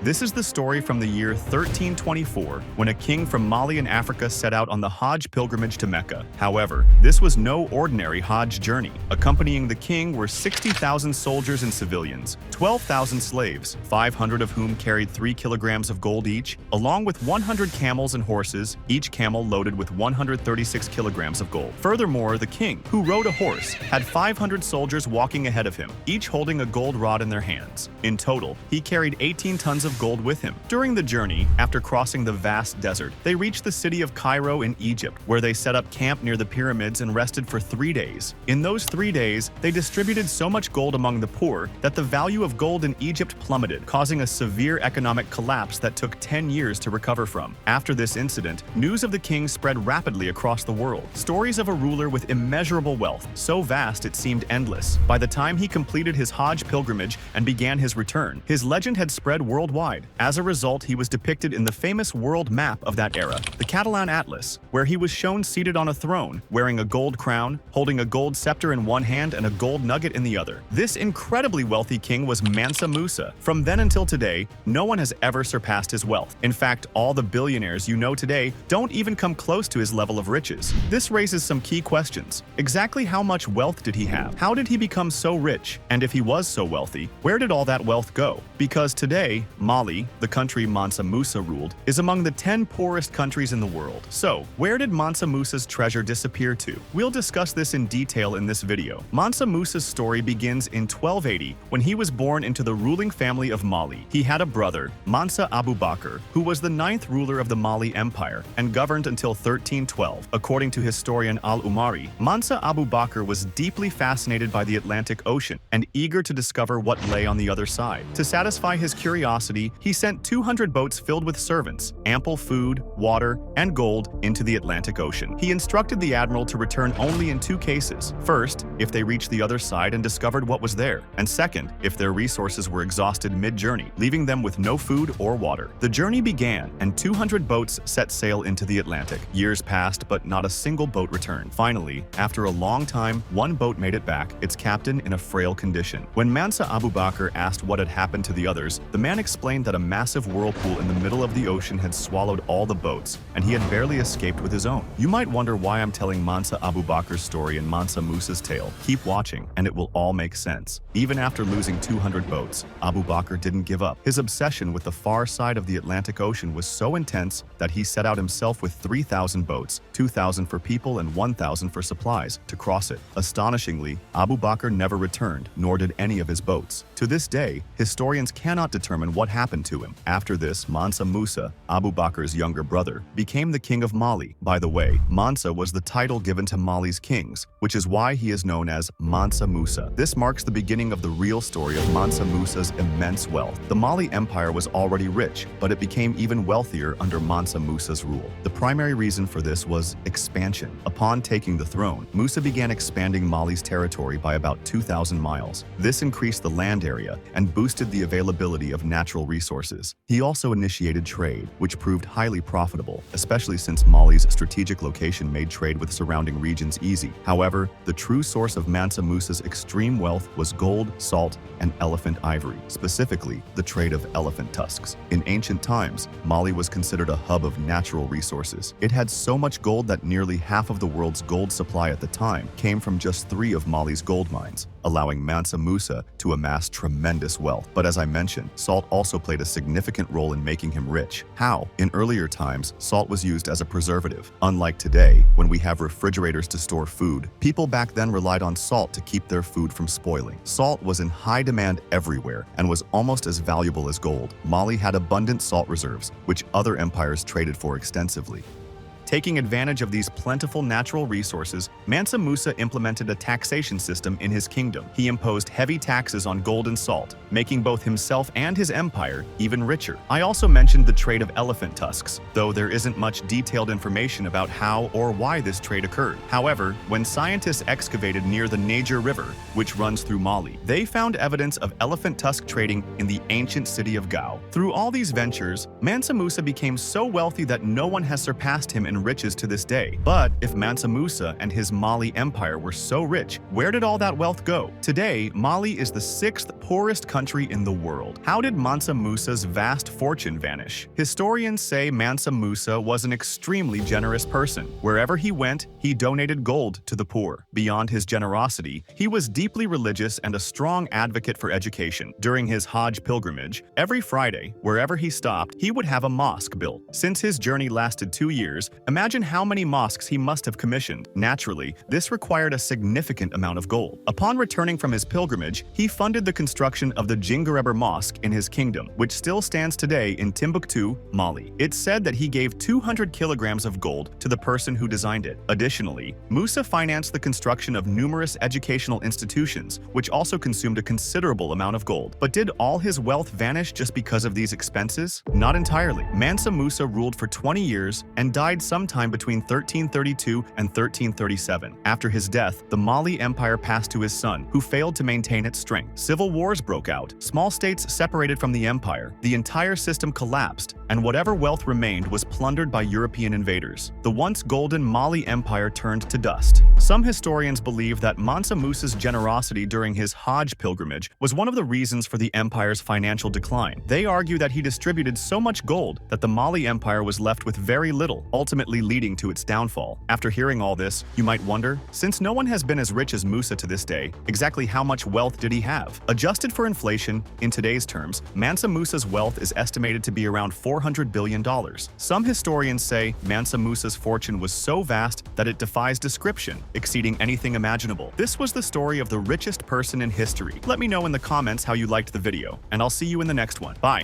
This is the story from the year 1324, when a king from Mali in Africa set out on the Hajj pilgrimage to Mecca. However, this was no ordinary Hajj journey. Accompanying the king were 60,000 soldiers and civilians, 12,000 slaves, 500 of whom carried 3 kilograms of gold each, along with 100 camels and horses, each camel loaded with 136 kilograms of gold. Furthermore, the king, who rode a horse, had 500 soldiers walking ahead of him, each holding a gold rod in their hands. In total, he carried 18 tons of gold with him. During the journey, after crossing the vast desert, they reached the city of Cairo in Egypt, where they set up camp near the pyramids and rested for 3 days. In those 3 days, they distributed so much gold among the poor that the value of gold in Egypt plummeted, causing a severe economic collapse that took 10 years to recover from. After this incident, news of the king spread rapidly across the world. Stories of a ruler with immeasurable wealth, so vast it seemed endless. By the time he completed his Hajj pilgrimage and began his return, his legend had spread worldwide. As a result, he was depicted in the famous world map of that era, the Catalan Atlas, where he was shown seated on a throne, wearing a gold crown, holding a gold scepter in one hand and a gold nugget in the other. This incredibly wealthy king was Mansa Musa. From then until today, no one has ever surpassed his wealth. In fact, all the billionaires you know today don't even come close to his level of riches. This raises some key questions. Exactly how much wealth did he have? How did he become so rich? And if he was so wealthy, where did all that wealth go? Because today, Mali, the country Mansa Musa ruled, is among the 10 poorest countries in the world. So, where did Mansa Musa's treasure disappear to? We'll discuss this in detail in this video. Mansa Musa's story begins in 1280 when he was born into the ruling family of Mali. He had a brother, Mansa Abu Bakr, who was the 9th ruler of the Mali Empire and governed until 1312. According to historian Al-Umari, Mansa Abu Bakr was deeply fascinated by the Atlantic Ocean and eager to discover what lay on the other side. To satisfy his curiosity, he sent 200 boats filled with servants, ample food, water, and gold into the Atlantic Ocean. He instructed the admiral to return only in 2 cases. First, if they reached the other side and discovered what was there, and second, if their resources were exhausted mid-journey, leaving them with no food or water. The journey began, and 200 boats set sail into the Atlantic. Years passed, but not a single boat returned. Finally, after a long time, one boat made it back, its captain in a frail condition. When Mansa Abu Bakr asked what had happened to the others, the man explained that a massive whirlpool in the middle of the ocean had swallowed all the boats, and he had barely escaped with his own. You might wonder why I'm telling Mansa Abu Bakr's story and Mansa Musa's tale. Keep watching, and it will all make sense. Even after losing 200 boats, Abu Bakr didn't give up. His obsession with the far side of the Atlantic Ocean was so intense that he set out himself with 3,000 boats, 2,000 for people and 1,000 for supplies, to cross it. Astonishingly, Abu Bakr never returned, nor did any of his boats. To this day, historians cannot determine what happened to him. After this, Mansa Musa, Abu Bakr's younger brother, became the king of Mali. By the way, Mansa was the title given to Mali's kings, which is why he is known as Mansa Musa. This marks the beginning of the real story of Mansa Musa's immense wealth. The Mali Empire was already rich, but it became even wealthier under Mansa Musa's rule. The primary reason for this was expansion. Upon taking the throne, Musa began expanding Mali's territory by about 2,000 miles. This increased the land area and boosted the availability of natural resources. He also initiated trade, which proved highly profitable, especially since Mali's strategic location made trade with surrounding regions easy. However, the true source of Mansa Musa's extreme wealth was gold, salt, and elephant ivory, specifically the trade of elephant tusks. In ancient times, Mali was considered a hub of natural resources. It had so much gold that nearly half of the world's gold supply at the time came from just 3 of Mali's gold mines, allowing Mansa Musa to amass tremendous wealth. But as I mentioned, salt also played a significant role in making him rich. How? In earlier times, salt was used as a preservative. Unlike today, when we have refrigerators to store food, people back then relied on salt to keep their food from spoiling. Salt was in high demand everywhere and was almost as valuable as gold. Mali had abundant salt reserves, which other empires traded for extensively. Taking advantage of these plentiful natural resources, Mansa Musa implemented a taxation system in his kingdom. He imposed heavy taxes on gold and salt, making both himself and his empire even richer. I also mentioned the trade of elephant tusks, though there isn't much detailed information about how or why this trade occurred. However, when scientists excavated near the Niger River, which runs through Mali, they found evidence of elephant tusk trading in the ancient city of Gao. Through all these ventures, Mansa Musa became so wealthy that no one has surpassed him in and riches to this day. But if Mansa Musa and his Mali empire were so rich, where did all that wealth go? Today, Mali is the 6th poorest country in the world. How did Mansa Musa's vast fortune vanish? Historians say Mansa Musa was an extremely generous person. Wherever he went, he donated gold to the poor. Beyond his generosity, he was deeply religious and a strong advocate for education. During his Hajj pilgrimage, every Friday, wherever he stopped, he would have a mosque built. Since his journey lasted 2 years, imagine how many mosques he must have commissioned. Naturally, this required a significant amount of gold. Upon returning from his pilgrimage, he funded the construction of the Jingareber Mosque in his kingdom, which still stands today in Timbuktu, Mali. It's said that he gave 200 kilograms of gold to the person who designed it. Additionally, Musa financed the construction of numerous educational institutions, which also consumed a considerable amount of gold. But did all his wealth vanish just because of these expenses? Not entirely. Mansa Musa ruled for 20 years and died sometime between 1332 and 1337. After his death, the Mali Empire passed to his son, who failed to maintain its strength. Civil wars broke out. Small states separated from the empire. The entire system collapsed, and whatever wealth remained was plundered by European invaders. The once golden Mali Empire turned to dust. Some historians believe that Mansa Musa's generosity during his Hajj pilgrimage was one of the reasons for the empire's financial decline. They argue that he distributed so much gold that the Mali Empire was left with very little, ultimately leading to its downfall. After hearing all this, you might wonder, since no one has been as rich as Musa to this day, exactly how much wealth did he have? Adjusted for inflation, in today's terms, Mansa Musa's wealth is estimated to be around $400 billion. Some historians say Mansa Musa's fortune was so vast that it defies description, exceeding anything imaginable. This was the story of the richest person in history. Let me know in the comments how you liked the video, and I'll see you in the next one. Bye!